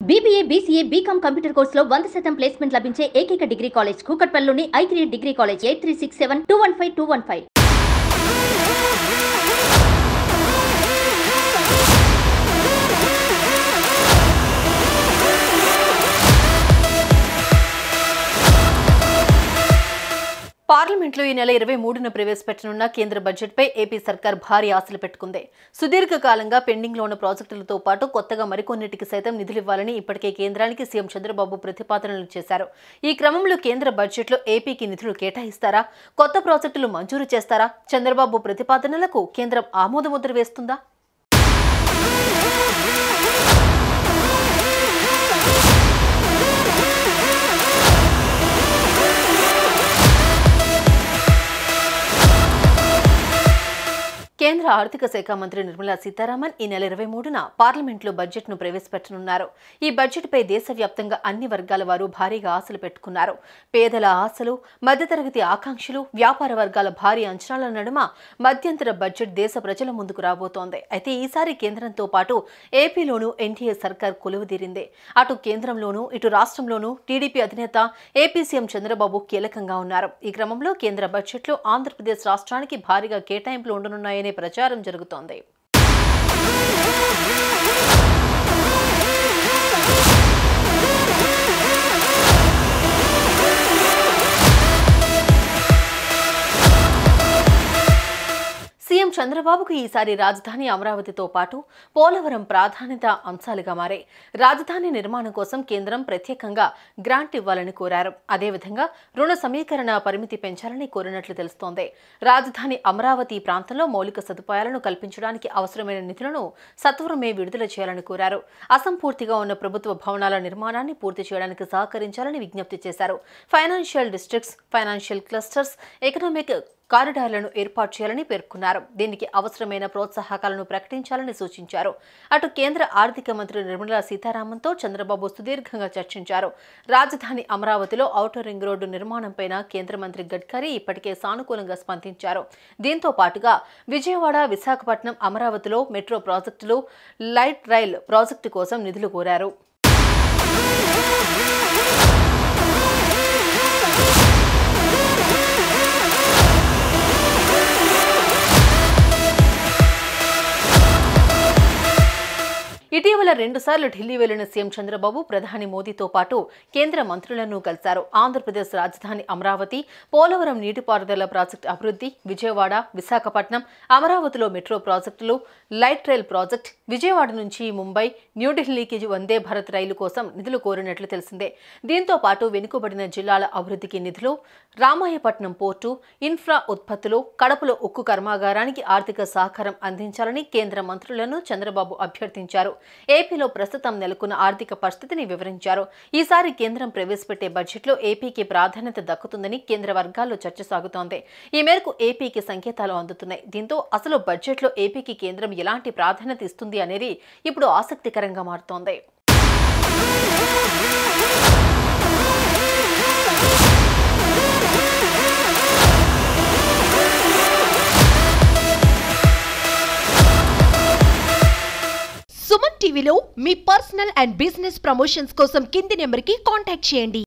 BBA, BCA, BCom computer కోర్సులో 100% placement లభించే ఏకైక డిగ్రీ కాలేజ్ కూకట్పల్లిలోని I3 డిగ్రీ కాలేజ్ 8367215215. పార్లమెంట్లో ఈ నెల 23న ప్రవేశపెట్టనున్న కేంద్ర బడ్జెట్పై ఏపీ సర్కార్ భారీ ఆశలు పెట్టుకుంది. సుదీర్ఘకాలంగా పెండింగ్లో ఉన్న ప్రాజెక్టులతో పాటు కొత్తగా మరికొన్నిటికి సైతం నిధులివ్వాలని ఇప్పటికే కేంద్రానికి సీఎం చంద్రబాబు ప్రతిపాదనలు చేశారు. ఈ క్రమంలో కేంద్ర బడ్జెట్లో ఏపీకి నిధులు కేటాయిస్తారా? కొత్త ప్రాజెక్టులు మంజూరు చేస్తారా? చంద్రబాబు ప్రతిపాదనలకు కేంద్రం ఆమోదముద్ర వేస్తుందా? కేంద్ర ఆర్థిక శాఖ మంత్రి నిర్మలా సీతారామన్ ఈ నెల 23న పార్లమెంట్లో బడ్జెట్ను ప్రవేశపెట్టనున్నారు. ఈ బడ్జెట్పై దేశవ్యాప్తంగా అన్ని వర్గాల వారు భారీగా ఆశలు పెట్టుకున్నారు. పేదల ఆశలు, మధ్యతరగతి ఆకాంక్షలు, వ్యాపార వర్గాల భారీ అంచనాల నడుమ మధ్యంతర బడ్జెట్ దేశ ప్రజల ముందుకు రాబోతోంది. అయితే ఈసారి కేంద్రంతో పాటు ఏపీలోనూ ఎన్డీఏ సర్కార్ కొలువుదీరింది. అటు కేంద్రంలోనూ ఇటు రాష్ట్రంలోనూ టీడీపీ అధినేత ఏపీ సీఎం చంద్రబాబు కీలకంగా ఉన్నారు. ఈ క్రమంలో కేంద్ర బడ్జెట్లో ఆంధ్రప్రదేశ్ రాష్ట్రానికి భారీగా కేటాయింపులు ఉండనున్నాయని ప్రచారం జరుగుతోంది. సీఎం చంద్రబాబుకు ఈసారి రాజధాని అమరావతితో పాటు పోలవరం ప్రాధాన్యత అంశాలుగా మారాయి. రాజధాని నిర్మాణం కోసం కేంద్రం ప్రత్యేకంగా గ్రాంట్ ఇవ్వాలని కోరారు. అదేవిధంగా రుణ సమీకరణ పరిమితి పెంచాలని కోరినట్లు తెలుస్తోంది. రాజధాని అమరావతి ప్రాంతంలో మౌలిక సదుపాయాలను కల్పించడానికి అవసరమైన నిధులను సత్వరమే విడుదల చేయాలని కోరారు. అసంపూర్తిగా ఉన్న ప్రభుత్వ భవనాల నిర్మాణాన్ని పూర్తి చేయడానికి సహకరించాలని విజ్ఞప్తి చేశారు. Financial districts, financial clusters, economic కారిడార్లను ఏర్పాటు చేయాలని పేర్కొన్నారు. దీనికి అవసరమైన ప్రోత్సాహకాలను ప్రకటించాలని సూచించారు. అటు కేంద్ర ఆర్థిక మంత్రి నిర్మలా సీతారామన్తో చంద్రబాబు సుదీర్ఘంగా చర్చించారు. రాజధాని అమరావతిలో ఔటర్ రింగ్ రోడ్డు నిర్మాణంపై కేంద్ర మంత్రి గడ్కరీ ఇప్పటికే సానుకూలంగా స్పందించారు. దీంతో పాటుగా విజయవాడ, విశాఖపట్నం, అమరావతిలో మెట్రో ప్రాజెక్టులు, లైట్ రైల్ ప్రాజెక్టు కోసం నిధులు కోరారు. ఇటీవల 2 సార్లు ఢిల్లీ వెళ్లిన సీఎం చంద్రబాబు ప్రధాని మోదీతో పాటు కేంద్ర మంత్రులను కలిశారు. ఆంధ్రప్రదేశ్ రాజధాని అమరావతి, పోలవరం నీటిపారుదల ప్రాజెక్టు అభివృద్ధి, విజయవాడ, విశాఖపట్నం, అమరావతిలో మెట్రో ప్రాజెక్టులు, లైట్ రైల్ ప్రాజెక్ట్, విజయవాడ నుంచి ముంబై, న్యూఢిల్లీకి వందే భారత్ రైలు కోసం నిధులు కోరినట్లు తెలిసిందే. దీంతో పాటు వెనుకబడిన జిల్లాల అభివృద్ధికి నిధులు, రామాయపట్నం పోర్టు, ఇన్ఫ్రా ఉత్పత్తులు, కడపలో ఉక్కు కర్మాగారానికి ఆర్థిక సహకారం అందించాలని కేంద్ర మంత్రులను చంద్రబాబు అభ్యర్థించారు. ఏపీలో ప్రస్తుతం నెలకొన్న ఆర్థిక పరిస్థితిని వివరించారు. ఈసారి కేంద్రం ప్రవేశపెట్టే బడ్జెట్లో ఏపీకి ప్రాధాన్యత దక్కుతుందని కేంద్ర వర్గాల్లో చర్చ సాగుతోంది. ఈ మేరకు ఏపీకి సంకేతాలు అందుతున్నాయి. దీంతో అసలు బడ్జెట్లో ఏపీకి కేంద్రం ఎలాంటి ప్రాధాన్యత ఇస్తుంది అనేది ఇప్పుడు ఆసక్తికరంగా మారుతోంది. సుమన్ టీవీలో మీ పర్సనల్ అండ్ బిజినెస్ ప్రమోషన్స్ కోసం కింది నెంబర్కి కాంటాక్ట్ చేయండి.